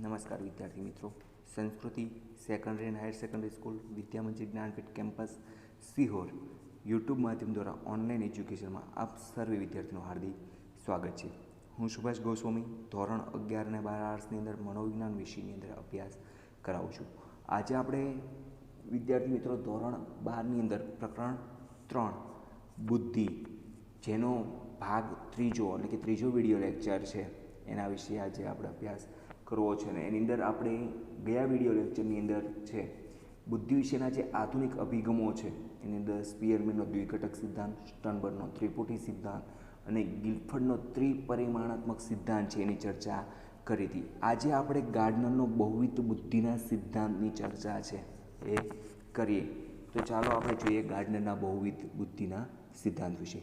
નમસ્કાર વિદ્યાર્થી મિત્રો. સંસ્કૃતિ secondary and higher secondary school Vidyamandir Jnanpith campus Sihor YouTube માધ્યમ દ્વારા ઓનલાઈન એજ્યુકેશનમાં આપ સર્વે વિદ્યાર્થીનું હાર્દિક સ્વાગત છે. હું સુભાષ ગોસ્વામી ધોરણ 11 અને 12 આર્ટ્સની અંદર મનોવિજ્ઞાન વિષયની અંદર અભ્યાસ કરાવું છું. આજે આપણે વિદ્યાર્થી મિત્રો ધોરણ 12ની અંદર પ્રકરણ 3 બુદ્ધિ, જેનો ભાગ ત્રીજો એટલે કે ત્રીજો વિડીયો લેક્ચર છે, એના વિશે આજે આપણે અભ્યાસ કરવો છે. અને એની અંદર આપણે ગયા વિડીયો લેક્ચરની અંદર છે બુદ્ધિ વિશેના જે આધુનિક અભિગમો છે એની અંદર સ્પિયરમેનનો દ્વિઘટક સિદ્ધાંત, સ્ટર્નબર્ગનો ત્રિપુટી સિદ્ધાંત અને ગિલફર્ડનો ત્રિપરિમાણાત્મક સિદ્ધાંત છે એની ચર્ચા કરી હતી. આજે આપણે ગાર્ડનરનો બહુવિધ બુદ્ધિના સિદ્ધાંતની ચર્ચા છે એ કરીએ. તો ચાલો આપણે જોઈએ ગાર્ડનરના બહુવિધ બુદ્ધિના સિદ્ધાંત વિશે.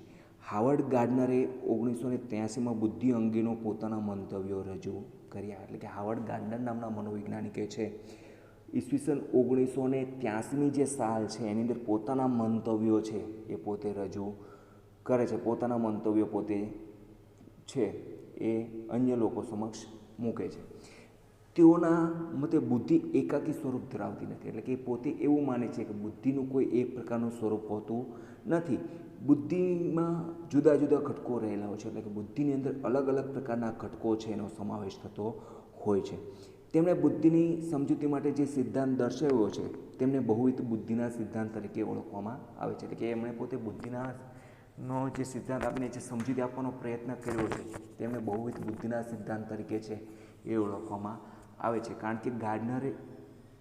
હાવર્ડ ગાર્ડનરે 1983માં બુદ્ધિ અંગેનો પોતાના મંતવ્યો રજૂ કર્યા. એટલે કે હાવર્ડ ગાર્ડનર નામના મનોવૈજ્ઞાનિકે છે ઈસવીસન 1983ની જે સાલ છે એની અંદર પોતાના મંતવ્યો છે એ પોતે રજૂ કરે છે. પોતાના મંતવ્યો પોતે છે એ અન્ય લોકો સમક્ષ મૂકે છે. તેઓના મતે બુદ્ધિ એકાકી સ્વરૂપ ધરાવતી નથી. એટલે કે પોતે એવું માને છે કે બુદ્ધિનું કોઈ એક પ્રકારનું સ્વરૂપ હોતું નથી. બુદ્ધિમાં જુદા જુદા ઘટકો રહેલા હોય છે. એટલે કે બુદ્ધિની અંદર અલગ અલગ પ્રકારના ઘટકો છે એનો સમાવેશ થતો હોય છે. તેમણે બુદ્ધિની સમજૂતી માટે જે સિદ્ધાંત દર્શાવ્યો છે તેમને બહુવિધ બુદ્ધિના સિદ્ધાંત તરીકે ઓળખવામાં આવે છે. એટલે કે એમણે પોતે બુદ્ધિનો જે સિદ્ધાંત આપીને જે સમજૂતી આપવાનો પ્રયત્ન કર્યો છે તેમને બહુવિધ બુદ્ધિના સિદ્ધાંત તરીકે છે એ ઓળખવામાં આવે છે. કારણ કે ગાર્ડનરે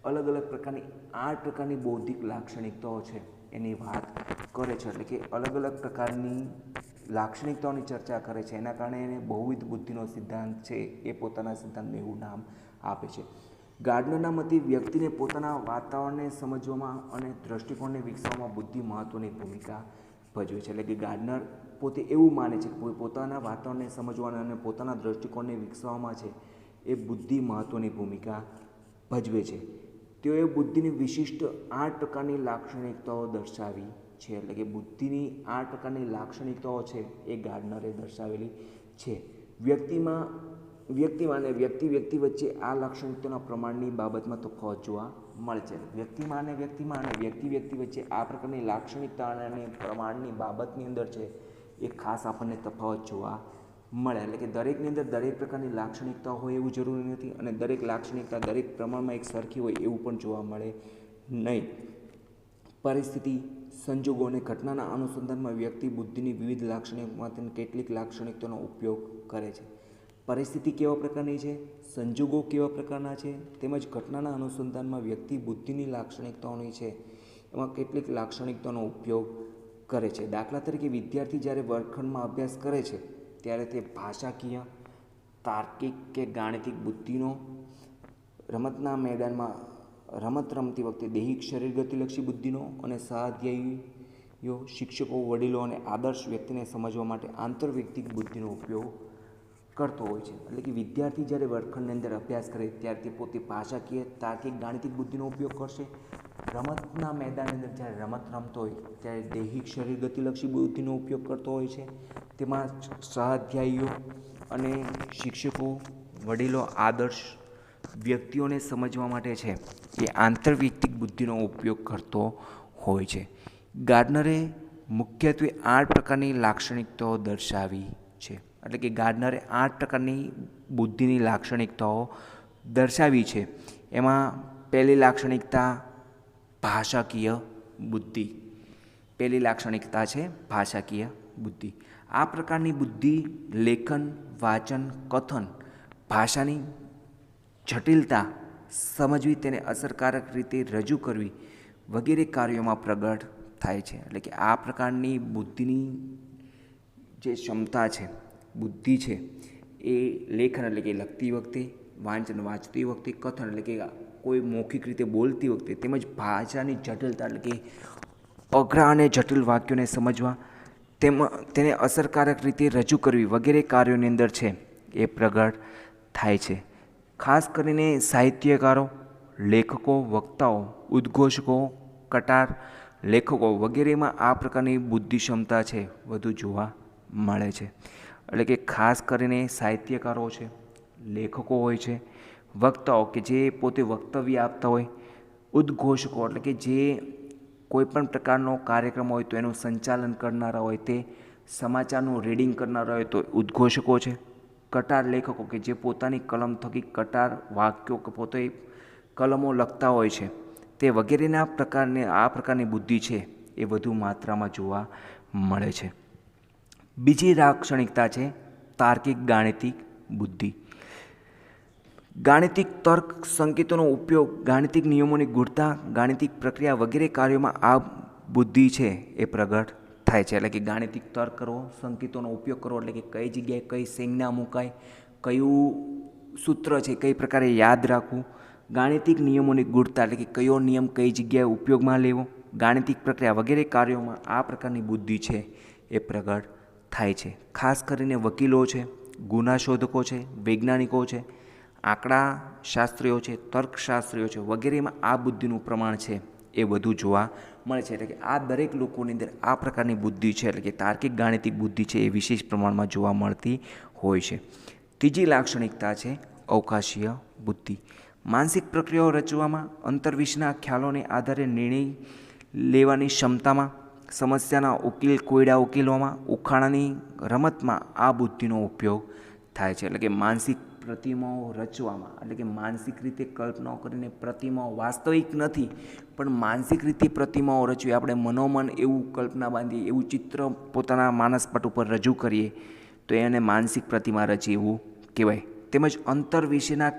અલગ અલગ પ્રકારની 8 પ્રકારની બૌદ્ધિક લાક્ષણિકતાઓ છે એની વાત કરે છે. એટલે કે અલગ અલગ પ્રકારની લાક્ષણિકતાઓની ચર્ચા કરે છે. એના કારણે એને બહુવિધ બુદ્ધિનો સિદ્ધાંત છે એ પોતાના સિદ્ધાંતને એવું નામ આપે છે. ગાર્ડનરના મતે વ્યક્તિને પોતાના વાતાવરણને સમજવામાં અને દૃષ્ટિકોણને વિકસાવવામાં બુદ્ધિ મહત્ત્વની ભૂમિકા ભજવે છે. એટલે કે ગાર્ડનર પોતે એવું માને છે કે પોતાના વાતાવરણને સમજવાના અને પોતાના દૃષ્ટિકોણને વિકસાવવામાં છે એ બુદ્ધિ મહત્ત્વની ભૂમિકા ભજવે છે. તેઓએ બુદ્ધિની વિશિષ્ટ 8 પ્રકારની લાક્ષણિકતાઓ દર્શાવી છે. એટલે કે બુદ્ધિની 8 પ્રકારની લાક્ષણિકતાઓ છે એ ગાર્ડનરે દર્શાવેલી છે. વ્યક્તિમાં અને વ્યક્તિ વચ્ચે આ લાક્ષણિકતાના પ્રમાણની બાબતમાં તફાવત જોવા મળે છે. વ્યક્તિમાં અને વ્યક્તિ વચ્ચે આ પ્રકારની લાક્ષણિકતા અને પ્રમાણની બાબતની અંદર છે એ ખાસ આપણને તફાવત જોવા મળે. એટલે કે દરેકની અંદર દરેક પ્રકારની લાક્ષણિકતા હોય એવું જરૂરી નથી અને દરેક લાક્ષણિકતા દરેક પ્રમાણમાં એક સરખી હોય એવું પણ જોવા મળે નહીં. પરિસ્થિતિ, સંજોગો અને ઘટનાના અનુસંધાનમાં વ્યક્તિ બુદ્ધિની વિવિધ લાક્ષણિકતામાંથી કેટલીક લાક્ષણિકતાનો ઉપયોગ કરે છે. પરિસ્થિતિ કેવા પ્રકારની છે, સંજોગો કેવા પ્રકારના છે, તેમજ ઘટનાના અનુસંધાનમાં વ્યક્તિ બુદ્ધિની લાક્ષણિકતાઓની છે એમાં કેટલીક લાક્ષણિકતાનો ઉપયોગ કરે છે. દાખલા તરીકે વિદ્યાર્થી જ્યારે વર્ગખંડમાં અભ્યાસ કરે છે ત્યારે તે ભાષાકીય, તાર્કિક કે ગાણિતિક બુદ્ધિનો, રમતના મેદાનમાં રમત રમતી વખતે દૈહિક શરીર ગતિલક્ષી બુદ્ધિનો અને સહાધ્યાયીઓ, શિક્ષકો, વડીલો અને આદર્શ વ્યક્તિને સમજવા માટે આંતરવૈયક્તિક બુદ્ધિનો ઉપયોગ કરતો હોય છે. એટલે કે વિદ્યાર્થી જ્યારે વર્ગખંડની અંદર અભ્યાસ કરે ત્યારે તે પોતે ભાષાકીય, તાર્કિક, ગાણિતિક બુદ્ધિનો ઉપયોગ કરશે. રમતના મેદાનની અંદર જ્યારે રમત રમતો હોય ત્યારે દૈહિક શરીર ગતિલક્ષી બુદ્ધિનો ઉપયોગ કરતો હોય છે. તેમાં સહાધ્યાયીઓ અને શિક્ષકો, વડીલો, આદર્શ વ્યક્તિઓને સમજવા માટે છે એ આંતરવૈયક્તિક બુદ્ધિનો ઉપયોગ કરતો હોય છે. ગાર્ડનરે મુખ્યત્વે 8 પ્રકારની લાક્ષણિકતાઓ દર્શાવી છે. એટલે કે ગાર્ડનરે 8 પ્રકારની બુદ્ધિની લાક્ષણિકતાઓ દર્શાવી છે. એમાં પહેલી લાક્ષણિકતા ભાષાકીય બુદ્ધિ. પહેલી લાક્ષણિકતા છે ભાષાકીય બુદ્ધિ. આ પ્રકારની બુદ્ધિ લેખન, વાંચન, કથન, ભાષાની જટિલતા સમજવી, તેને અસરકારક રીતે રજૂ કરવી વગેરે કાર્યોમાં પ્રગટ થાય છે. એટલે કે આ પ્રકારની બુદ્ધિની જે ક્ષમતા છે, બુદ્ધિ છે એ લેખન એટલે કે લખતી વખતે, વાંચન વાંચતી વખતે, કથન એટલે કે કોઈ મૌખિક રીતે બોલતી વખતે, તેમજ ભાષાની જટિલતા એટલે કે અઘરા અને જટિલ વાક્યોને સમજવા, તેને અસરકારક રીતે રજૂ કરવી વગેરે કાર્યોની અંદર છે એ પ્રગટ થાય છે. ખાસ કરીને સાહિત્યકારો, લેખકો, વક્તાઓ, ઉદ્ઘોષકો, કટાર લેખકો વગેરેમાં આ પ્રકારની બુદ્ધિ ક્ષમતા છે વધુ જોવા મળે છે. એટલે કે ખાસ કરીને સાહિત્યકારો છે, લેખકો હોય છે, વક્તાઓ કે જે પોતે વક્તવ્ય આપતા હોય, ઉદ્ઘોષકો એટલે કે જે કોઈપણ પ્રકારનો કાર્યક્રમ હોય તો એનું સંચાલન કરનારા હોય, તે સમાચારનું રીડિંગ કરનારા હોય તો ઉદ્ઘોષકો છે. કટાર લેખકો કે જે પોતાની કલમ થકી કટાર વાક્યો કે પોતે કલમો લખતા હોય છે, તે વગેરેના આ પ્રકારની બુદ્ધિ છે એ વધુ માત્રામાં જોવા મળે છે. બીજી લાક્ષણિકતા છે તાર્કિક ગાણિતિક બુદ્ધિ. ગાણિતિક તર્ક સંકેતોનો ઉપયોગ, ગાણિતિક નિયમોની ગૂઢતા, ગાણિતિક પ્રક્રિયા વગેરે કાર્યોમાં આ બુદ્ધિ છે એ પ્રગટ થાય છે. એટલે કે ગાણિતિક તર્ક કરવો, સંકેતોનો ઉપયોગ કરવો, એટલે કે કઈ જગ્યાએ કઈ સંજ્ઞા મુકાય, કયું સૂત્ર છે કઈ પ્રકારે યાદ રાખવું, ગાણિતિક નિયમોની ગૂઢતા એટલે કે કયો નિયમ કઈ જગ્યાએ ઉપયોગમાં લેવો, ગાણિતિક પ્રક્રિયા વગેરે કાર્યોમાં આ પ્રકારની બુદ્ધિ છે એ પ્રગટ થાય છે. ખાસ કરીને વકીલો છે, ગુના શોધકો છે, વૈજ્ઞાનિકો છે, આંકડા શાસ્ત્રીઓ છે, તર્કશાસ્ત્રીઓ છે વગેરેમાં આ બુદ્ધિનું પ્રમાણ છે એ વધુ જોવા મળે છે. એટલે કે આ દરેક લોકોની અંદર આ પ્રકારની બુદ્ધિ છે, એટલે કે તાર્કિક ગાણિતિક બુદ્ધિ છે એ વિશેષ પ્રમાણમાં જોવા મળતી હોય છે. ત્રીજી લાક્ષણિકતા છે અવકાશીય બુદ્ધિ. માનસિક પ્રક્રિયાઓ રચવામાં, અંતર્વિષયના ખ્યાલોને આધારે નિર્ણય લેવાની ક્ષમતામાં, સમસ્યાના કોયડા ઉકેલવામાં, ઉખાણાની રમતમાં આ બુદ્ધિનો ઉપયોગ થાય છે. એટલે કે માનસિક પ્રતિમાઓ રચવામાં, એટલે કે માનસિક રીતે કલ્પનાઓ કરીને પ્રતિમાઓ વાસ્તવિક નથી પણ માનસિક રીતે પ્રતિમાઓ રચવી, આપણે મનોમન એવું કલ્પના બાંધીએ, એવું ચિત્ર પોતાના માનસપટ ઉપર રજૂ કરીએ તો એને માનસિક પ્રતિમા રચી એવું કહેવાય. તેમજ અંતર્વિષયના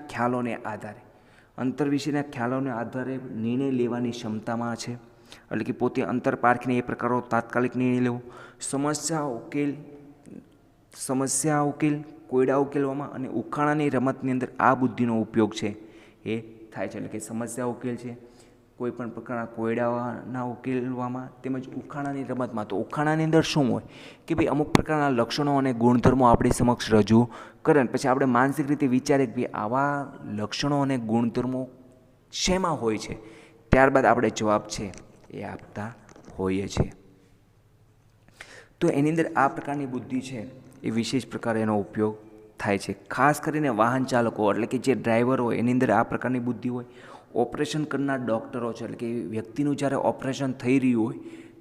ખ્યાલોને આધારે નિર્ણય લેવાની ક્ષમતામાં છે. એટલે કે પોતે અંતર પારખીને એ પ્રકારનો તાત્કાલિક નિર્ણય લેવો, સમસ્યા ઉકેલ કોયડા ઉકેલવામાં અને ઉખાણાની રમતની અંદર આ બુદ્ધિનો ઉપયોગ છે એ થાય છે. એટલે કે સમસ્યા ઉકેલ છે, કોઈ પણ પ્રકારના કોયડાના ઉકેલવામાં, તેમજ ઉખાણાની રમતમાં. તો ઉખાણાની અંદર શું હોય કે ભાઈ અમુક પ્રકારના લક્ષણો અને ગુણધર્મો આપણી સમક્ષ રજૂ કરે, પછી આપણે માનસિક રીતે વિચારીએ કે ભાઈ આવા લક્ષણો અને ગુણધર્મો શેમાં હોય છે, ત્યારબાદ આપણે જવાબ છે એ આપતા હોઈએ છીએ. તો એની અંદર આ પ્રકારની બુદ્ધિ છે એ વિશેષ પ્રકારે એનો ઉપયોગ થાય છે. ખાસ કરીને વાહન ચાલકો એટલે કે જે ડ્રાઈવર હોય એની અંદર આ પ્રકારની બુદ્ધિ હોય. ઓપરેશન કરનાર ડૉક્ટરો છે, એટલે કે વ્યક્તિનું જ્યારે ઓપરેશન થઈ રહ્યું હોય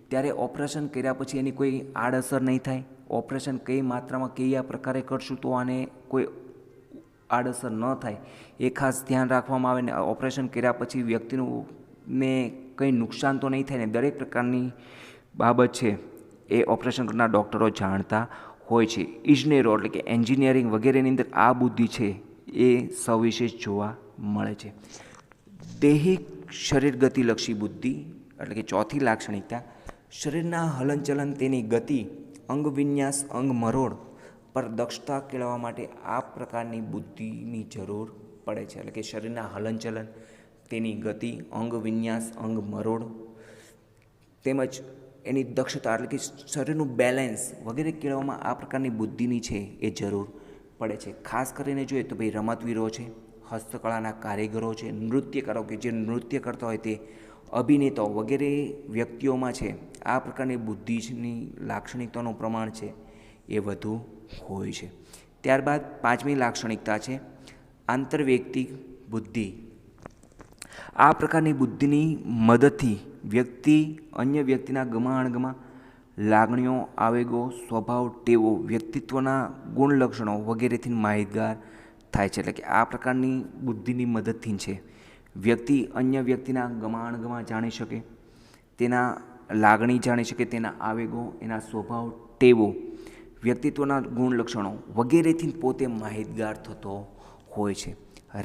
ત્યારે ઓપરેશન કર્યા પછી એની કોઈ આડઅસર નહીં થાય, ઓપરેશન કઈ માત્રામાં કયા પ્રકારે કરશું તો આને કોઈ આડઅસર ન થાય એ ખાસ ધ્યાન રાખવામાં આવે. ને ઓપરેશન કર્યા પછી વ્યક્તિનું ને કંઈ નુકસાન તો નહીં થાય ને દરેક પ્રકારની બાબત છે એ ઓપરેશન કરનાર ડૉક્ટરો જાણતા હોય છે. ઇજનેરો એટલે કે એન્જિનિયરિંગ વગેરેની અંદર આ બુદ્ધિ છે એ સવિશેષ જોવા મળે છે. દૈહિક શરીર ગતિલક્ષી બુદ્ધિ એટલે કે ચોથી લાક્ષણિકતા, શરીરના હલનચલન, તેની ગતિ, અંગ વિન્યાસ, અંગ મરોડ પર દક્ષતા કેળવવા માટે આ પ્રકારની બુદ્ધિની જરૂર પડે છે. એટલે કે શરીરના હલનચલન, તેની ગતિ, અંગ વિન્યાસ, અંગ મરોડ તેમજ એની દક્ષતા એટલે કે શરીરનું બેલેન્સ વગેરે કેળવવામાં આ પ્રકારની બુદ્ધિની છે એ જરૂર પડે છે. ખાસ કરીને જોઈએ તો ભાઈ રમતવીરો છે, હસ્તકળાના કારીગરો છે, નૃત્યકારો કે જે નૃત્ય કરતા હોય તે અભિનેતાઓ વગેરે વ્યક્તિઓમાં છે આ પ્રકારની બુદ્ધિની લાક્ષણિકતાનું પ્રમાણ છે એ વધુ હોય છે. ત્યારબાદ પાંચમી લાક્ષણિકતા છે આંતરવૈયક્તિક બુદ્ધિ. આ પ્રકારની બુદ્ધિની મદદથી વ્યક્તિ અન્ય વ્યક્તિના ગમા લાગણીઓ, આવેગો, સ્વભાવ, ટેવો, વ્યક્તિત્વના ગુણલક્ષણો વગેરેથી માહિતગાર થાય છે. એટલે કે આ પ્રકારની બુદ્ધિની મદદથી છે વ્યક્તિ અન્ય વ્યક્તિના ગમા જાણી શકે, તેના લાગણી જાણી શકે, તેના આવેગો, એના સ્વભાવ, ટેવો, વ્યક્તિત્વના ગુણલક્ષણો વગેરેથી પોતે માહિતગાર થતો હોય છે.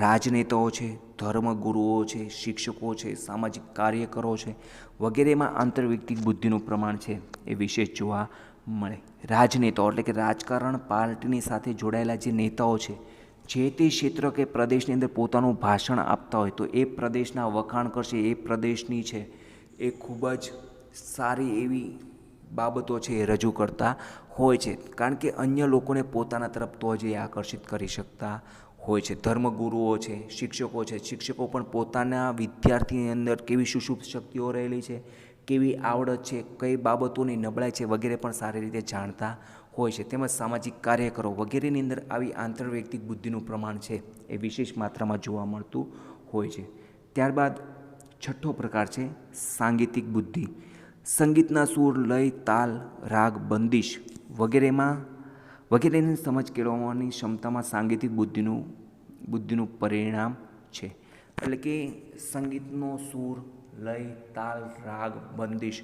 રાજનેતાઓ છે, ધર્મગુરુઓ છે, શિક્ષકો છે, સામાજિક કાર્યકરો છે વગેરેમાં આંતરવૈયક્તિક બુદ્ધિનું પ્રમાણ છે એ વિશેષ જોવા મળે. રાજનેતાઓ એટલે કે રાજકારણ પાર્ટીની સાથે જોડાયેલા જે નેતાઓ છે, જે તે ક્ષેત્ર કે પ્રદેશની અંદર પોતાનું ભાષણ આપતા હોય તો એ પ્રદેશના વખાણ કરશે, એ પ્રદેશની છે એ ખૂબ જ સારી એવી બાબતો છે એ રજૂ કરતા હોય છે, કારણ કે અન્ય લોકોને પોતાના તરફ તો જ એ આકર્ષિત કરી શકતા હોય છે. ધર્મગુરુઓ છે, શિક્ષકો પણ પોતાના વિદ્યાર્થીની અંદર કેવી સુષુપ્ત શક્તિઓ રહેલી છે, કેવી આવડત છે, કઈ બાબતોની નબળાઈ છે વગેરે પણ સારી રીતે જાણતા હોય છે, તેમજ સામાજિક કાર્યકરો વગેરેની અંદર આવી આંતરવૈયક્તિક બુદ્ધિનું પ્રમાણ છે એ વિશેષ માત્રામાં જોવા મળતું હોય છે. ત્યારબાદ છઠ્ઠો પ્રકાર છે સાંગીતિક બુદ્ધિ. સંગીતના સૂર, લય, તાલ, રાગ, બંદિશ વગેરેની સમજ કેળવવાની ક્ષમતામાં સાંગીતિક બુદ્ધિનું પરિણામ છે. એટલે કે સંગીતનો સૂર, લય, તાલ, રાગ, બંદિશ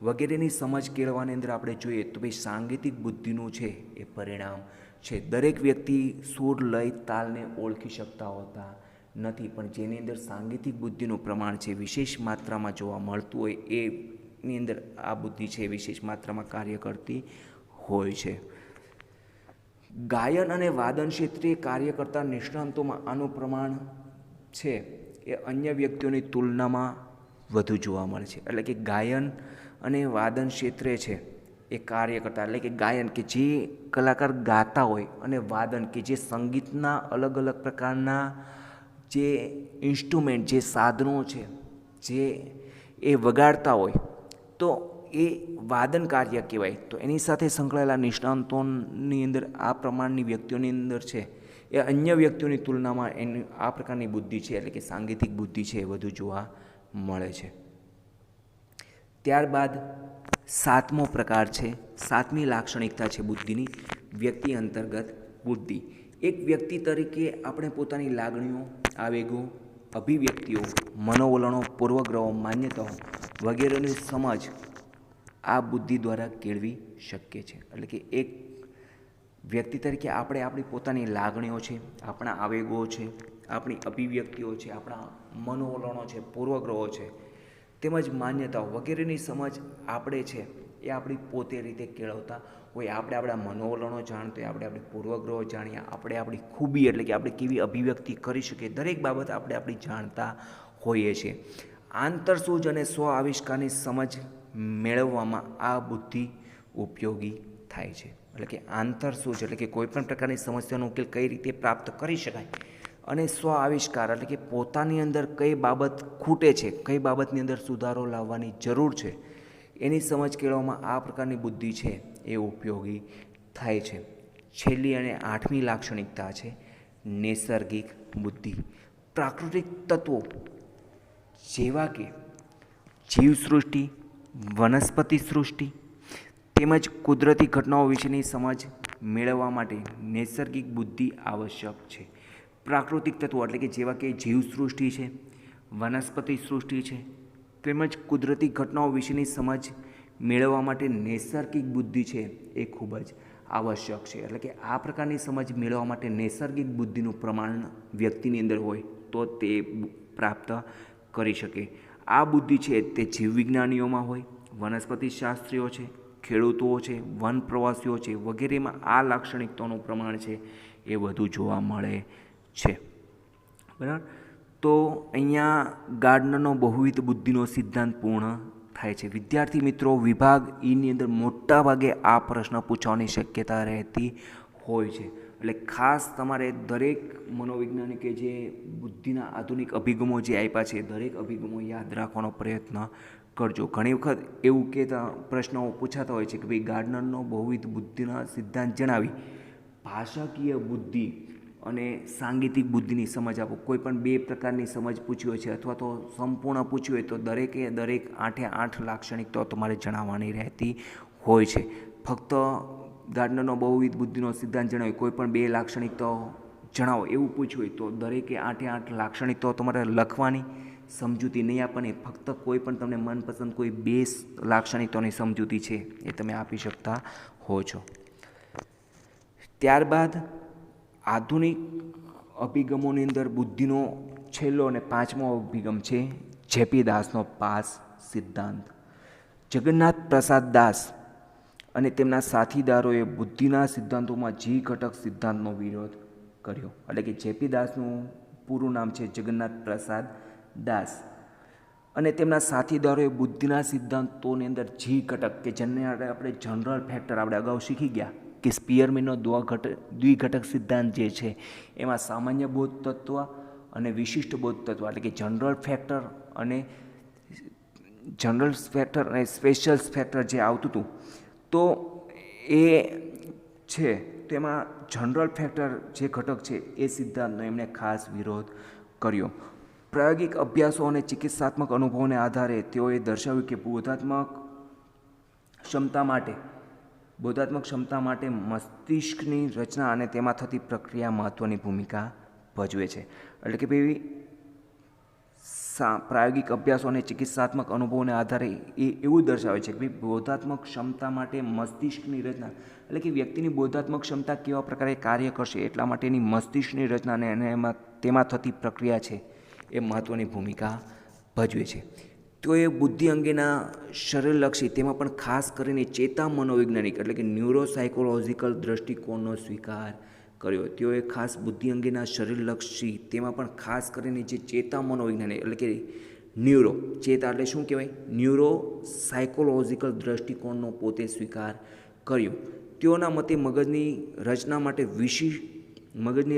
વગેરેની સમજ કેળવવાની અંદર આપણે જોઈએ તો ભાઈ સાંગીતિક બુદ્ધિનું છે એ પરિણામ છે. દરેક વ્યક્તિ સૂર, લય, તાલને ઓળખી શકતા હોતા નથી, પણ જેની અંદર સાંગીતિક બુદ્ધિનું પ્રમાણ છે વિશેષ માત્રામાં જોવા મળતું હોય એની અંદર આ બુદ્ધિ છે વિશેષ માત્રામાં કાર્ય કરતી હોય છે. ગાયન અને વાદન ક્ષેત્રે કાર્ય કરતા નિષ્ણાંતોમાં આનું પ્રમાણ છે એ અન્ય વ્યક્તિઓની તુલનામાં વધુ જોવા મળે છે. એટલે કે ગાયન અને વાદન ક્ષેત્રે છે એ કાર્ય કરતા, એટલે કે ગાયન કે જે કલાકાર ગાતા હોય અને વાદન કે જે સંગીતના અલગ અલગ પ્રકારના જે ઇન્સ્ટ્રુમેન્ટ, જે સાધનો છે જે એ વગાડતા હોય તો એ વાદન કાર્ય કહેવાય. તો એની સાથે સંકળાયેલા નિષ્ણાંતોની અંદર આ પ્રમાણની વ્યક્તિઓની અંદર છે એ અન્ય વ્યક્તિઓની તુલનામાં એની આ પ્રકારની બુદ્ધિ છે એટલે કે સાંગીતિક બુદ્ધિ છે એ વધુ જોવા મળે છે. ત્યારબાદ સાતમો પ્રકાર છે, સાતમી લાક્ષણિકતા છે બુદ્ધિની, વ્યક્તિ અંતર્ગત બુદ્ધિ. એક વ્યક્તિ તરીકે આપણે પોતાની લાગણીઓ, આવેગો, અભિવ્યક્તિઓ, મનોવલણો, પૂર્વગ્રહો, માન્યતાઓ વગેરેની સમજ આ બુદ્ધિ દ્વારા કેળવી શકીએ છીએ. એટલે કે એક વ્યક્તિ તરીકે આપણે આપણી પોતાની લાગણીઓ છે, આપણા આવેગો છે, આપણી અભિવ્યક્તિઓ છે, આપણા મનોવલણો છે, પૂર્વગ્રહો છે તેમજ માન્યતાઓ વગેરેની સમજ આપણે છે એ આપણી પોતે રીતે કેળવતા હોય. આપણે આપણા મનોવલણો જાણતા હોય, આપણે આપણી પૂર્વગ્રહો જાણીએ, આપણે આપણી ખૂબી એટલે કે આપણે કેવી અભિવ્યક્તિ કરી શકીએ, દરેક બાબત આપણે આપણી જાણતા હોઈએ છીએ. આંતરસૂઝ અને સ્વ આવિષ્કારની સમજ મેળવવામાં આ બુદ્ધિ ઉપયોગી થાય છે. એટલે કે આંતરસૂઝ એટલે કે કોઈપણ પ્રકારની સમસ્યાનો ઉકેલ કઈ રીતે પ્રાપ્ત કરી શકાય અને સ્વ આવિષ્કાર એટલે કે પોતાની અંદર કઈ બાબત ખૂટે છે, કઈ બાબતની અંદર સુધારો લાવવાની જરૂર છે એની સમજ કેળવવામાં આ પ્રકારની બુદ્ધિ છે એ ઉપયોગી થાય છે. છેલ્લી અને આઠમી લાક્ષણિકતા છે નૈસર્ગિક બુદ્ધિ. પ્રાકૃતિક તત્વો જેવા કે જીવસૃષ્ટિ, વનસ્પતિ સૃષ્ટિ તેમજ કુદરતી ઘટનાઓ વિશેની સમજ મેળવવા માટે નૈસર્ગિક બુદ્ધિ આવશ્યક છે. પ્રાકૃતિક તત્વો એટલે કે જેવા કે જીવસૃષ્ટિ છે, વનસ્પતિ સૃષ્ટિ છે તેમજ કુદરતી ઘટનાઓ વિશેની સમજ મેળવવા માટે નૈસર્ગિક બુદ્ધિ છે એ ખૂબ જ આવશ્યક છે. એટલે કે આ પ્રકારની સમજ મેળવવા માટે નૈસર્ગિક બુદ્ધિનું પ્રમાણ વ્યક્તિની અંદર હોય તો તે પ્રાપ્ત કરી શકે. આ બુદ્ધિ છે તે જીવવિજ્ઞાનીઓમાં હોય, વનસ્પતિ શાસ્ત્રીઓ છે, ખેડૂતો છે, વન પ્રવાસીઓ છે વગેરેમાં આ લાક્ષણિકતાઓનું પ્રમાણ છે એ વધુ જોવા મળે છે. બરાબર. તો અહીંયા ગાર્ડનરનો બહુવિધ બુદ્ધિનો સિદ્ધાંત પૂર્ણ થાય છે. વિદ્યાર્થી મિત્રો, વિભાગ ઈની અંદર મોટા ભાગે આ પ્રશ્ન પૂછવાની શક્યતા રહેતી હોય છે. એટલે ખાસ તમારે દરેક મનોવૈજ્ઞાનિકે જે બુદ્ધિના આધુનિક અભિગમો જે આપ્યા છે દરેક અભિગમો યાદ રાખવાનો પ્રયત્ન કરજો. ઘણી વખત એવું કહેતા પ્રશ્નો પૂછાતા હોય છે કે ભાઈ ગાર્ડનરનો બહુવિધ બુદ્ધિના સિદ્ધાંત જણાવી ભાષાકીય બુદ્ધિ અને સાંગીતિક બુદ્ધિની સમજ આપો. કોઈ પણ બે પ્રકારની સમજ પૂછી હોય છે અથવા તો સંપૂર્ણ પૂછ્યું હોય તો દરેકે દરેક 8 લાક્ષણિકતાઓ તમારે જણાવવાની રહેતી હોય છે. ફક્ત ગાર્ડનરનો બહુવિધ બુદ્ધિનો સિદ્ધાંત જણાવી કોઈ પણ બે લાક્ષણિકતાઓ જણાવો એવું પૂછ્યું હોય તો દરેકે 8 લાક્ષણિકતાઓ તમારે લખવાની, સમજૂતી નહીં આપવાની. ફક્ત કોઈ પણ તમને મનપસંદ કોઈ બે લાક્ષણિકતાઓની સમજૂતી છે એ તમે આપી શકતા હો છો. ત્યારબાદ આધુનિક અભિગમોની અંદર બુદ્ધિનો છેલ્લો અને પાંચમો અભિગમ છે જેપી દાસનો પાસ સિદ્ધાંત. જગન્નાથ પ્રસાદ દાસ અને તેમના સાથીદારોએ બુદ્ધિના સિદ્ધાંતોમાં જી ઘટક સિદ્ધાંતનો વિરોધ કર્યો. એટલે કે જેપી દાસનું પૂરું નામ છે જગન્નાથ પ્રસાદ દાસ અને તેમના સાથીદારોએ બુદ્ધિના સિદ્ધાંતોની અંદર જી ઘટક કે જેને આપણે જનરલ ફેક્ટર આપણે અગાઉ શીખી ગયા કે સ્પિયરમેનનો દ્વિઘટક સિદ્ધાંત જે છે એમાં સામાન્ય બોધ તત્વ અને વિશિષ્ટ બોધ તત્વ એટલે કે જનરલ ફેક્ટર અને સ્પેશિયલ ફેક્ટર જે આવતું હતું તો એ છે તેમાં જનરલ ફેક્ટર જે ઘટક છે એ સિદ્ધાંતનો એમણે ખાસ વિરોધ કર્યો. પ્રાયોગિક અભ્યાસો અને ચિકિત્સાત્મક અનુભવોને આધારે તેઓએ દર્શાવ્યું કે બોધાત્મક ક્ષમતા માટે મસ્તિષ્કની રચના અને તેમાં થતી પ્રક્રિયા મહત્ત્વની ભૂમિકા ભજવે છે. એટલે કે ભાઈ પ્રાયોગિક અભ્યાસો અને ચિકિત્સાત્મક અનુભવોને આધારે એ એવું દર્શાવે છે કે ભાઈ બોધાત્મક ક્ષમતા માટે મસ્તિષ્કની રચના એટલે કે વ્યક્તિની બોધાત્મક ક્ષમતા કેવા પ્રકારે કાર્ય કરશે એટલા માટેની મસ્તિષ્કની રચના અને તેમાં થતી પ્રક્રિયા છે એ મહત્ત્વની ભૂમિકા ભજવે છે. તો એ બુદ્ધિ અંગેના શરીરલક્ષી તેમાં પણ ખાસ કરીને ચેતા મનોવૈજ્ઞાનિક એટલે કે ન્યુરોસાયકોલોજીકલ દૃષ્ટિકોણનો સ્વીકાર કર્યો. તેઓએ ખાસ બુદ્ધિ અંગેના શરીરલક્ષી તેમાં પણ ખાસ કરીને જે ચેતા મનોવૈજ્ઞાનિક એટલે કે ચેતા એટલે શું કહેવાય, ન્યુરો સાયકોલોજીકલ દૃષ્ટિકોણનો પોતે સ્વીકાર કર્યો. તેઓના મતે મગજની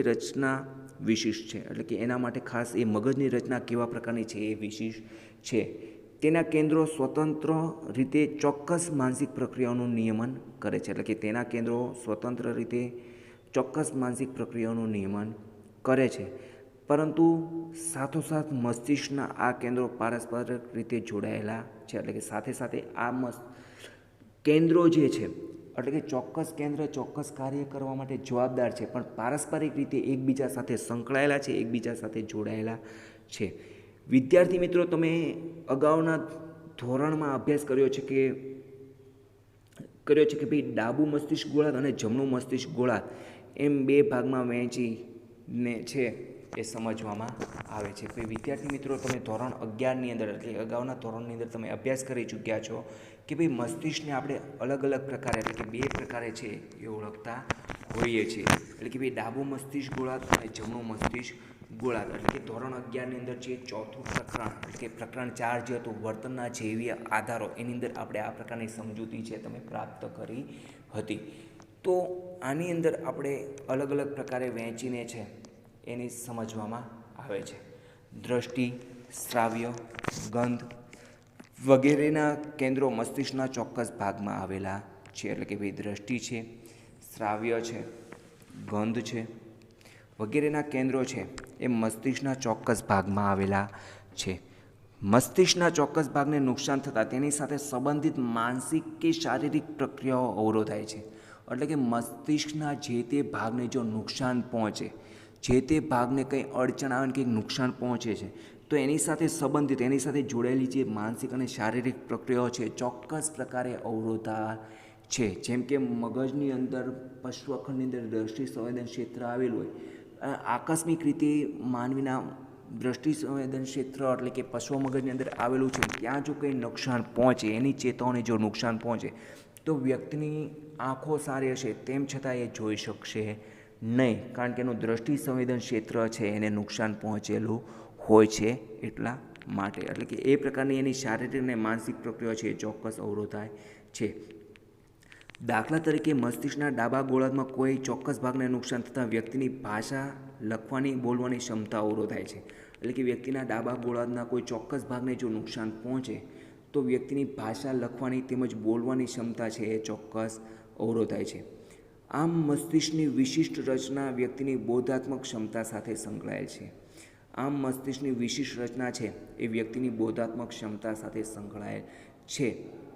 રચના વિશિષ્ટ છે. એટલે કે એના માટે ખાસ એ મગજની રચના કેવા પ્રકારની છે એ વિશિષ્ટ છે. તેના કેન્દ્રો સ્વતંત્ર રીતે ચોક્કસ માનસિક પ્રક્રિયાઓનું નિયમન કરે છે. એટલે કે તેના કેન્દ્રો સ્વતંત્ર રીતે ચોક્કસ માનસિક પ્રક્રિયાઓનું નિયમન કરે છે, પરંતુ સાથોસાથ મસ્તિષ્કના આ કેન્દ્રો પારસ્પરિક રીતે જોડાયેલા છે. એટલે કે સાથે સાથે આ કેન્દ્રો જે છે એટલે કે ચોક્કસ કેન્દ્ર ચોક્કસ કાર્ય કરવા માટે જવાબદાર છે, પણ પારસ્પરિક રીતે એકબીજા સાથે સંકળાયેલા છે, એકબીજા સાથે જોડાયેલા છે. વિદ્યાર્થી મિત્રો, તમે અગાઉના ધોરણમાં અભ્યાસ કર્યો છે કે ભાઈ ડાબું મસ્તિષ્ક ગોળાર્ધ અને જમણું મસ્તિષ્ક ગોળાર્ધ એમ બે ભાગમાં વહેંચીને છે એ સમજવામાં આવે છે. ભાઈ વિદ્યાર્થી મિત્રો, તમે ધોરણ 11ની અંદર એટલે અગાઉના ધોરણની અંદર તમે અભ્યાસ કરી ચૂક્યા છો કે ભાઈ મસ્તિષ્કને આપણે અલગ અલગ પ્રકારે એટલે કે બે પ્રકારે છે એ ઓળખતા હોઈએ છીએ. એટલે કે ભાઈ ડાબું મસ્તિષ્ક ગોળાર્ધ અને જમણું મસ્તિષ્ક ગોળાર્ધ. એટલે કે ધોરણ 11ની અંદર જે ચોથું પ્રકરણ એટલે કે પ્રકરણ 4 જે હતું વર્તનના જૈવિક આધારો, એની અંદર આપણે આ પ્રકારની સમજૂતી છે તમે પ્રાપ્ત કરી હતી. તો આની અંદર આપણે અલગ અલગ પ્રકારે વહેંચીને છે એની સમજવામાં આવે છે. દ્રષ્ટિ, શ્રાવ્ય, ગંધ વગેરેના કેન્દ્રો મસ્તિષ્કના ચોક્કસ ભાગમાં આવેલા છે. એટલે કે ભાઈ દ્રષ્ટિ છે, શ્રાવ્ય છે, ગંધ છે વગેરેના કેન્દ્રો છે એ મસ્તિષ્કના ચોક્કસ ભાગમાં આવેલા છે. મસ્તિષ્કના ચોક્કસ ભાગને નુકસાન થતાં તેની સાથે સંબંધિત માનસિક કે શારીરિક પ્રક્રિયાઓ અવરોધાય છે. એટલે કે મસ્તિષ્કના જે તે ભાગને જો નુકસાન પહોંચે, જે તે ભાગને કંઈ અડચણ આવે ને કંઈક નુકસાન પહોંચે છે, તો એની સાથે સંબંધિત એની સાથે જોડાયેલી જે માનસિક અને શારીરિક પ્રક્રિયાઓ છે ચોક્કસ પ્રકારે અવરોધા છે. જેમ કે મગજની અંદર પશ્ચખંડની અંદર દ્રષ્ટિ સંવેદન ક્ષેત્ર આવેલું હોય, આકસ્મિક રીતે માનવીના દ્રષ્ટિ સંવેદન ક્ષેત્ર એટલે કે પશ્વ મગજની અંદર આવેલું છે, ત્યાં જો કંઈ નુકસાન પહોંચે, એની ચેતાઓને જો નુકસાન પહોંચે તો વ્યક્તિની આંખો સારી હશે તેમ છતાં એ જોઈ શકશે નહીં, કારણ કે એનું દ્રષ્ટિ સંવેદન ક્ષેત્ર છે એને નુકસાન પહોંચેલું હોય છે એટલા માટે. એટલે કે એ પ્રકારની એની શારીરિક અને માનસિક પ્રક્રિયા છે એ ચોક્કસ અવરોધાય છે. દાખલા તરીકે મસ્તિષ્કના ડાબા ગોળાર્ધમાં કોઈ ચોક્કસ ભાગને નુકસાન થતાં વ્યક્તિની ભાષા, લખવાની, બોલવાની ક્ષમતા અવરોધાય છે. એટલે કે વ્યક્તિના ડાબા ગોળાર્ધના કોઈ ચોક્કસ ભાગને જો નુકસાન પહોંચે તો વ્યક્તિની ભાષા, લખવાની તેમજ બોલવાની ક્ષમતા છે એ ચોક્કસ અવરોધાય છે. આમ મસ્તિષ્કની વિશિષ્ટ રચના વ્યક્તિની બોધાત્મક ક્ષમતા સાથે સંકળાયેલ છે. એ વ્યક્તિની બોધાત્મક ક્ષમતા સાથે સંકળાયેલ છે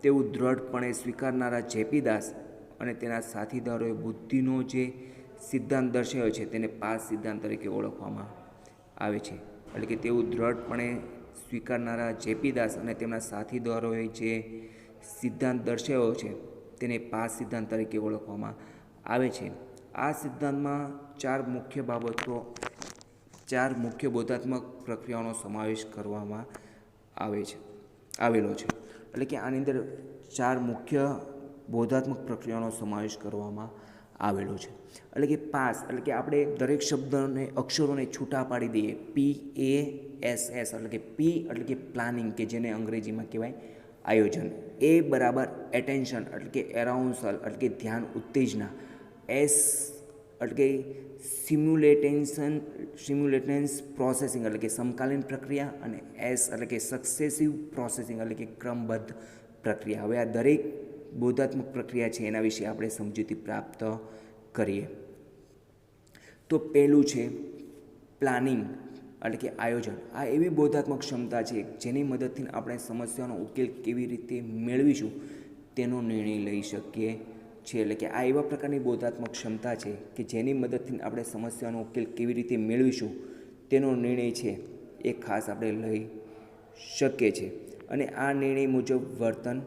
તેવું દ્રઢપણે સ્વીકારનારા જેપીદાસ અને તેના સાથીદારોએ બુદ્ધિનો જે સિદ્ધાંત દર્શાવ્યો છે તેને પાસ સિદ્ધાંત તરીકે ઓળખવામાં આવે છે. એટલે કે તેવું દ્રઢપણે સ્વીકારનારા જેપીદાસ અને તેમના સાથીદારોએ જે સિદ્ધાંત દર્શાવ્યો છે તેને પાસ સિદ્ધાંત તરીકે ઓળખવામાં આવે છે. આ સિદ્ધાંતમાં ચાર મુખ્ય બોધાત્મક પ્રક્રિયાઓનો સમાવેશ કરવામાં આવેલો છે. એટલે કે આની અંદર 4 મુખ્ય બોધાત્મક પ્રક્રિયાઓનો સમાવેશ કરવામાં આવેલો છે. એટલે કે પાસ એટલે કે આપણે દરેક શબ્દને અક્ષરોને છૂટા પાડી દઈએ. PASS એટલે કે P એટલે કે પ્લાનિંગ કે જેને અંગ્રેજીમાં કહેવાય આયોજન. A બરાબર એટેન્શન એટલે કે એરાઉન્સલ એટલે કે ધ્યાન ઉત્તેજના. S એટલે કે સિમ્યુલેટેન્સ પ્રોસેસિંગ એટલે કે સમકાલીન પ્રક્રિયા, અને S એટલે કે સક્સેસિવ પ્રોસેસિંગ એટલે કે ક્રમબદ્ધ પ્રક્રિયા. હવે આ દરેક બોધાત્મક પ્રક્રિયા છે એના વિશે આપણે સમજૂતી પ્રાપ્ત કરીએ તો પહેલું છે પ્લાનિંગ એટલે કે આયોજન. આ એવી બોધાત્મક ક્ષમતા છે જેની મદદથી આપણે સમસ્યાનો ઉકેલ કેવી રીતે મેળવીશું તેનો નિર્ણય લઈ શકીએ છીએ. એટલે કે આ એવા પ્રકારની બોધાત્મક ક્ષમતા છે કે જેની મદદથી આપણે સમસ્યાનો ઉકેલ કેવી રીતે મેળવીશું તેનો નિર્ણય છે એ ખાસ આપણે લઈ શકીએ છીએ અને આ નિર્ણય મુજબ વર્તન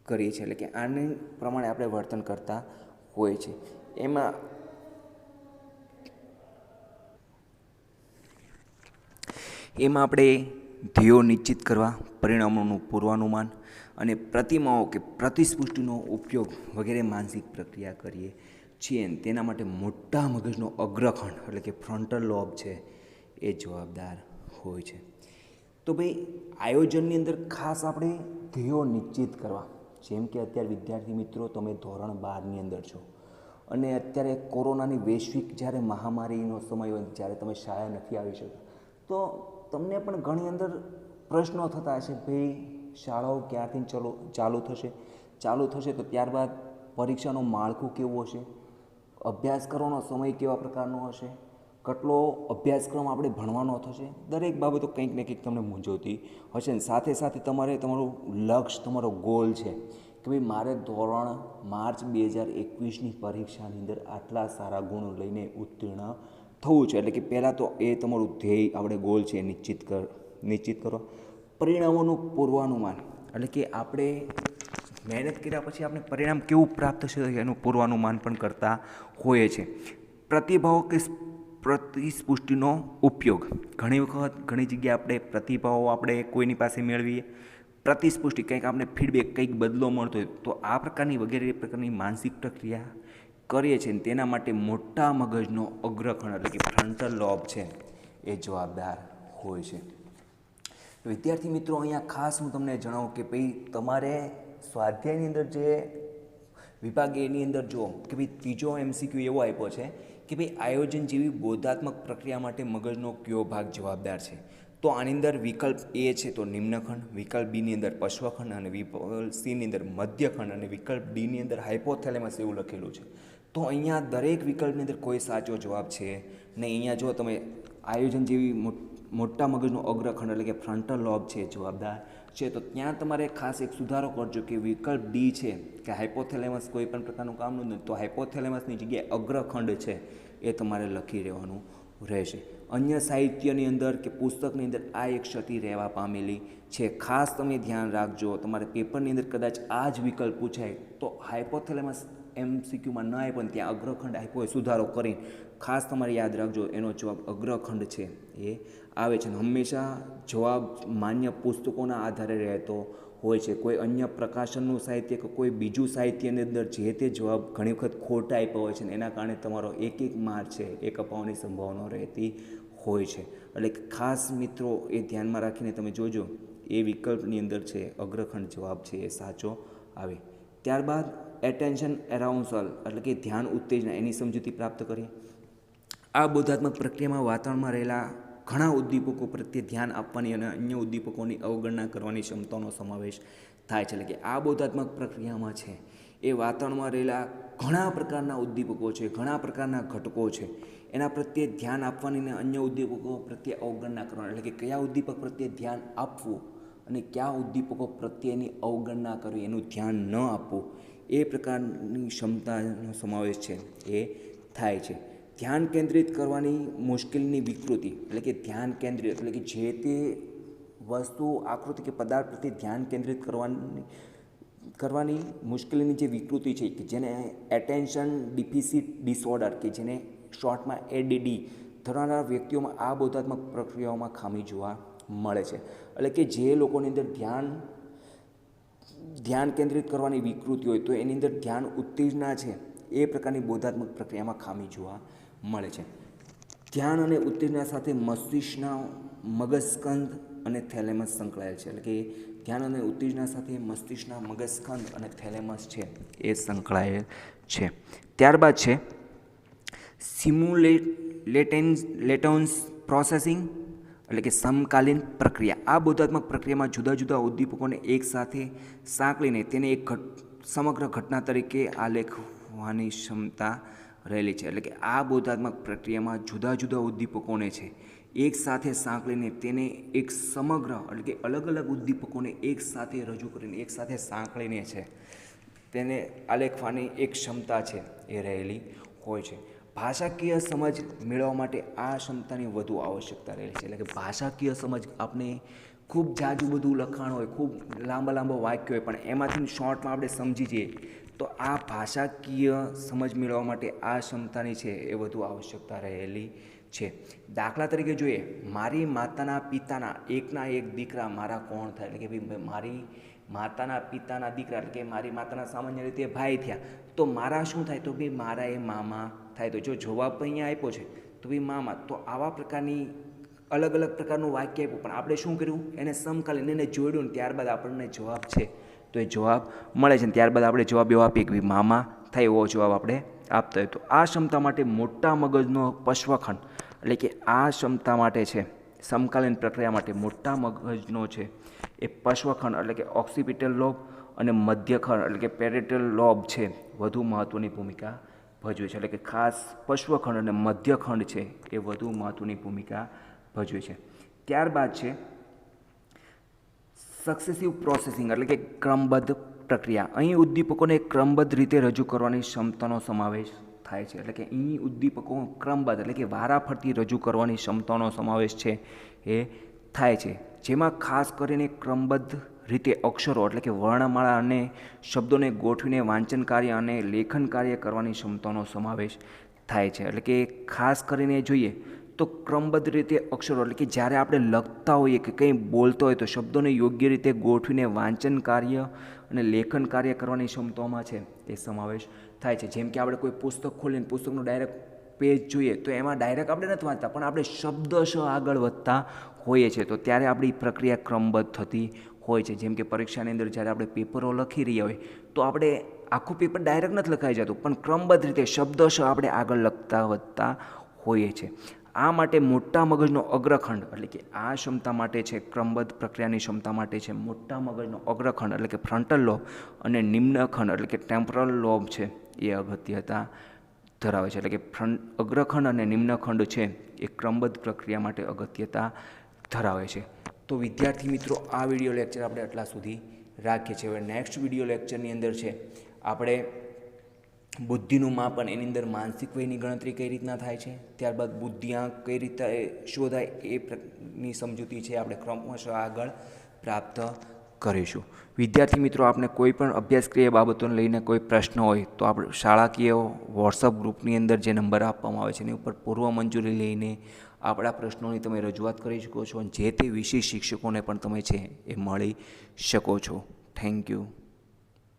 કરીએ છીએ. એટલે કે આને પ્રમાણે આપણે વર્તન કરતા હોય છે. એમાં આપણે ધ્યેયો નિશ્ચિત કરવા, પરિણામોનું પૂર્વાનુમાન અને પ્રતિમાઓ કે પ્રતિસ્પૃષ્ટિનો ઉપયોગ વગેરે માનસિક પ્રક્રિયા કરીએ છીએ. તેના માટે મોટા મગજનો અગ્રખંડ એટલે કે ફ્રન્ટલ લોબ છે એ જવાબદાર હોય છે. તો ભાઈ આયોજનની અંદર ખાસ આપણે ધ્યેયો નિશ્ચિત કરવા, જેમ કે અત્યારે વિદ્યાર્થી મિત્રો તમે ધોરણ 12ની અંદર છો અને અત્યારે કોરોનાની વૈશ્વિક જ્યારે મહામારીનો સમય હોય, જ્યારે તમે શાળાએ નથી આવી શકતા, તો તમને પણ ઘણી અંદર પ્રશ્નો થતા હશે, ભાઈ શાળાઓ ક્યારથી ચાલુ થશે તો ત્યારબાદ પરીક્ષાનું માળખું કેવું હશે, અભ્યાસ કરવાનો સમય કેવા પ્રકારનો હશે, કેટલો અભ્યાસક્રમ આપણે ભણવાનો થશે, દરેક બાબતો કંઈક ને કંઈક તમને મૂંઝવતી હશે. ને સાથે સાથે તમારું લક્ષ્ય, તમારો ગોલ છે કે ભાઈ મારે ધોરણ માર્ચ 2021ની પરીક્ષાની અંદર આટલા સારા ગુણ લઈને ઉત્તીર્ણ થવું છે. એટલે કે પહેલાં તો એ તમારું ધ્યેય, આપણે ગોલ છે એ નિશ્ચિત કરો. પરિણામોનું પૂર્વાનુમાન એટલે કે આપણે મહેનત કર્યા પછી આપણે પરિણામ કેવું પ્રાપ્ત થશે એનું પૂર્વાનુમાન પણ કરતા હોઈએ છીએ. પ્રતિભાવો કે પ્રતિસ્પૃષ્ટિનો ઉપયોગ, ઘણી વખત ઘણી જગ્યાએ આપણે પ્રતિભાવો આપણે કોઈની પાસે મેળવીએ, પ્રતિસ્પૃષ્ટિ કંઈક આપણે ફીડબેક, કંઈક બદલો મળતો હોય તો આ પ્રકારની વગેરે પ્રકારની માનસિક પ્રક્રિયા કરીએ છીએ. તેના માટે મોટા મગજનો અગ્રખંડ એટલે કે ફ્રન્ટલ લોબ છે એ જવાબદાર હોય છે. વિદ્યાર્થી મિત્રો, અહીંયા ખાસ હું તમને જણાવું કે ભાઈ તમારે સ્વાધ્યાયની અંદર જે વિભાગ એની અંદર જો કે ભાઈ ત્રીજો MCQ એવો આપ્યો છે કે ભાઈ આયોજન જેવી બોધાત્મક પ્રક્રિયા માટે મગજનો કયો ભાગ જવાબદાર છે. તો આની અંદર વિકલ્પ A છે તો નિમ્નખંડ, વિકલ્પ Bની અંદર પશ્ચખંડ અને વિકલ્પ Cની અંદર મધ્યખંડ અને વિકલ્પ Dની અંદર હાઇપોથેલેમસ એવું લખેલું છે. તો અહીંયા દરેક વિકલ્પની અંદર કોઈ સાચો જવાબ છે ને. અહીંયા જો તમે આયોજન જેવી મોટા મગજનો અગ્રખંડ એટલે કે ફ્રન્ટલ લોબ છે જવાબદાર છે, તો ત્યાં તમારે ખાસ એક સુધારો કરજો કે વિકલ્પ D છે કે હાઇપોથેલેમસ કોઈ પણ પ્રકારનું કામનું નથી, તો હાઇપોથેલેમસની જગ્યાએ અગ્રખંડ છે એ તમારે લખી રહેવાનું રહેશે. અન્ય સાહિત્યની અંદર કે પુસ્તકની અંદર આ એક ક્ષતિ રહેવા પામેલી છે. ખાસ તમે ધ્યાન રાખજો, તમારે પેપરની અંદર કદાચ આ જ વિકલ્પ પૂછાય તો હાઇપોથેલેમસ MCQમાં ન આવે પણ ત્યાં અગ્રખંડ આપ્યો હોય, સુધારો કરીને ખાસ તમારે યાદ રાખજો એનો જવાબ અગ્રખંડ છે એ આવે છે. હંમેશા જવાબ માન્ય પુસ્તકોના આધારે રહેતો હોય છે. કોઈ અન્ય પ્રકાશનનું સાહિત્ય કે કોઈ બીજું સાહિત્યની અંદર જે તે જવાબ ઘણી વખત ખોટા આપ્યા હોય છે ને એના કારણે તમારો એક માર્ક છે એ કપાવવાની સંભાવના રહેતી હોય છે. એટલે ખાસ મિત્રો એ ધ્યાનમાં રાખીને તમે જોજો એ વિકલ્પની અંદર છે અગ્રખંડ જવાબ છે એ સાચો આવે. ત્યારબાદ એટેન્શન એરાઉન્સલ એટલે કે ધ્યાન ઉત્તેજના, એની સમજૂતી પ્રાપ્ત કરીએ. આ બોધાત્મક પ્રક્રિયામાં વાતાવરણમાં રહેલા ઘણા ઉદ્દીપકો પ્રત્યે ધ્યાન આપવાની અને અન્ય ઉદ્દીપકોની અવગણના કરવાની ક્ષમતાનો સમાવેશ થાય છે. એટલે કે આ બોધાત્મક પ્રક્રિયામાં છે એ વાતાવરણમાં રહેલા ઘણા પ્રકારના ઉદ્દીપકો છે, ઘણા પ્રકારના ઘટકો છે, એના પ્રત્યે ધ્યાન આપવાની અને અન્ય ઉદ્દીપકો પ્રત્યે અવગણના કરવાની. એટલે કે કયા ઉદ્દીપક પ્રત્યે ધ્યાન આપવું અને કયા ઉદ્દીપકો પ્રત્યેની અવગણના કરવી, એનું ધ્યાન ન આપવું, એ પ્રકારની ક્ષમતાનો સમાવેશ છે એ થાય છે. ધ્યાન કેન્દ્રિત કરવાની મુશ્કેલીની વિકૃતિ એટલે કે ધ્યાન કેન્દ્રિત એટલે કે જે તે વસ્તુ, આકૃતિ કે પદાર્થ પ્રત્યે ધ્યાન કેન્દ્રિત કરવાની મુશ્કેલીની જે વિકૃતિ છે કે જેને એટેન્શન ડિફિસિટ ડિસઓર્ડર કે જેને શોર્ટમાં ADD ધરાવનાર વ્યક્તિઓમાં આ બોધાત્મક પ્રક્રિયાઓમાં ખામી જોવા મળે છે. એટલે કે જે લોકોની અંદર ધ્યાન કેન્દ્રિત કરવાની વિકૃતિ હોય તો એની અંદર ધ્યાન ઉત્તેજના છે એ પ્રકારની બોધાત્મક પ્રક્રિયામાં ખામી જોવા મળે છે. ધ્યાન અને ઉત્તેજના સાથે મસ્તિષ્કના મગજસ્કંદ અને થેલેમસ સંકળાયેલ છે. એટલે કે ધ્યાન અને ઉત્તેજના સાથે મસ્તિષ્કના મગજસ્કંદ અને થેલેમસ છે એ સંકળાયેલ છે. ત્યારબાદ છે સિમ્યુલેટન્સ પ્રોસેસિંગ એટલે કે સમકાલીન પ્રક્રિયા. આ બોધાત્મક પ્રક્રિયામાં જુદા જુદા ઉદ્દીપકોને એકસાથે સાંકળીને તેને એક સમગ્ર ઘટના તરીકે આલેખવામાં થવાની ક્ષમતા રહેલી છે. એટલે કે આ બોધાત્મક પ્રક્રિયામાં જુદા જુદા ઉદ્દીપકોને છે એક સાથે સાંકળીને તેને એક સમગ્ર એટલે કે અલગ અલગ ઉદ્દીપકોને એક સાથે રજૂ કરીને એક સાથે સાંકળીને છે તેને આલેખવાની એક ક્ષમતા છે એ રહેલી હોય છે. ભાષાકીય સમજ મેળવવા માટે આ ક્ષમતાની વધુ આવશ્યકતા રહેલી છે. એટલે કે ભાષાકીય સમજ આપણે ખૂબ જાજુ બધું લખાણ હોય, ખૂબ લાંબા વાક્ય હોય, પણ એમાંથી શોર્ટમાં આપણે સમજી જઈએ તો આ ભાષાકીય સમજ મેળવવા માટે આ ક્ષમતાની છે એ વધુ આવશ્યકતા રહેલી છે. દાખલા તરીકે જોઈએ, મારી માતાના પિતાના એકના એક દીકરા મારા કોણ થાય? એટલે કે ભાઈ મારી માતાના પિતાના દીકરા એટલે કે મારી માતાના સામાન્ય રીતે ભાઈ થયા, તો મારા શું થાય? તો ભાઈ મારા એ મામા થાય. તો જો જવાબ અહીંયા આપ્યો છે તો ભાઈ મામા, તો આવા પ્રકારની અલગ અલગ પ્રકારનું વાક્ય આપ્યું, પણ આપણે શું કર્યું? એને સમકાલીન એને જોડ્યું ને ત્યારબાદ આપણને જવાબ છે તો એ જવાબ મળે છે. ત્યારબાદ આપણે જવાબ એવો આપીએ કે ભાઈ મામા થાય, એવો જવાબ આપણે આપતા હોય. તો આ ક્ષમતા માટે મોટા મગજનો પશ્વખંડ એટલે કે આ ક્ષમતા માટે છે સમકાલીન પ્રક્રિયા માટે મોટા મગજનો છે એ પશ્વખંડ એટલે કે ઓક્સિપિટલ લોબ અને મધ્યખંડ એટલે કે પેરેટલ લોબ છે વધુ મહત્ત્વની ભૂમિકા ભજવે છે. એટલે કે ખાસ પશ્વખંડ અને મધ્યખંડ છે એ વધુ મહત્ત્વની ભૂમિકા ભજવે છે. ત્યારબાદ છે સક્સેસિવ પ્રોસેસિંગ એટલે કે ક્રમબદ્ધ પ્રક્રિયા. અહીં ઉદ્દીપકોને ક્રમબદ્ધ રીતે રજૂ કરવાની ક્ષમતાનો સમાવેશ થાય છે. એટલે કે અહીં ઉદ્દીપકો ક્રમબદ્ધ એટલે કે વારાફરતી રજૂ કરવાની ક્ષમતાનો સમાવેશ છે એ થાય છે, જેમાં ખાસ કરીને ક્રમબદ્ધ રીતે અક્ષરો એટલે કે વર્ણમાળા અને શબ્દોને ગોઠવીને વાંચન કાર્ય અને લેખન કાર્ય કરવાની ક્ષમતાનો સમાવેશ થાય છે. એટલે કે ખાસ કરીને જોઈએ તો ક્રમબદ્ધ રીતે અક્ષરો એટલે કે જ્યારે આપણે લખતા હોઈએ કે કંઈ બોલતો હોય તો શબ્દોને યોગ્ય રીતે ગોઠવીને વાંચન કાર્ય અને લેખન કાર્ય કરવાની ક્ષમતાઓમાં છે એ સમાવેશ થાય છે. જેમ કે આપણે કોઈ પુસ્તક ખોલીને પુસ્તકનું ડાયરેક્ટ પેજ જોઈએ તો એમાં ડાયરેક્ટ આપણે નથી વાંચતા, પણ આપણે શબ્દશ આગળ વધતા હોઈએ છીએ, તો ત્યારે આપણી પ્રક્રિયા ક્રમબદ્ધ થતી હોય છે. જેમ કે પરીક્ષાની અંદર જ્યારે આપણે પેપરો લખી રહ્યા હોય તો આપણે આખું પેપર ડાયરેક્ટ નથી લખાઈ જતું, પણ ક્રમબદ્ધ રીતે શબ્દશ આપણે આગળ લખતા વધતા હોઈએ છીએ. આ માટે મોટા મગજનો અગ્રખંડ એટલે કે આ ક્ષમતા માટે છે ક્રમબદ્ધ પ્રક્રિયાની ક્ષમતા માટે છે મોટા મગજનો અગ્રખંડ એટલે કે ફ્રન્ટલ લોબ અને નિમ્નખંડ એટલે કે ટેમ્પરલ લોબ છે એ અગત્યતા ધરાવે છે. એટલે કે અગ્રખંડ અને નિમ્નખંડ છે એ ક્રમબદ્ધ પ્રક્રિયા માટે અગત્યતા ધરાવે છે. તો વિદ્યાર્થી મિત્રો, આ વિડીયો લેક્ચર આપણે આટલા સુધી રાખીએ છીએ. હવે નેક્સ્ટ વિડીયો લેક્ચરની અંદર છે આપણે બુદ્ધિનું માપન, એની અંદર માનસિક વયની ગણતરી કઈ રીતના થાય છે, ત્યારબાદ બુદ્ધિઆંક કઈ રીતે શોધાય એની સમજૂતી છે આપણે ક્રમશઃ આગળ પ્રાપ્ત કરીશું. વિદ્યાર્થી મિત્રો, આપને કોઈ પણ અભ્યાસક્રિય બાબતોને લઈને કોઈ પ્રશ્ન હોય તો આપણે શાળાકીય વોટ્સઅપ ગ્રુપની અંદર જે નંબર આપવામાં આવે છે એની ઉપર પૂર્વ મંજૂરી લઈને આપણા પ્રશ્નોની તમે રજૂઆત કરી શકો છો અને જે તે વિશેષ શિક્ષકોને પણ તમે છે એ મળી શકો છો. Thank you.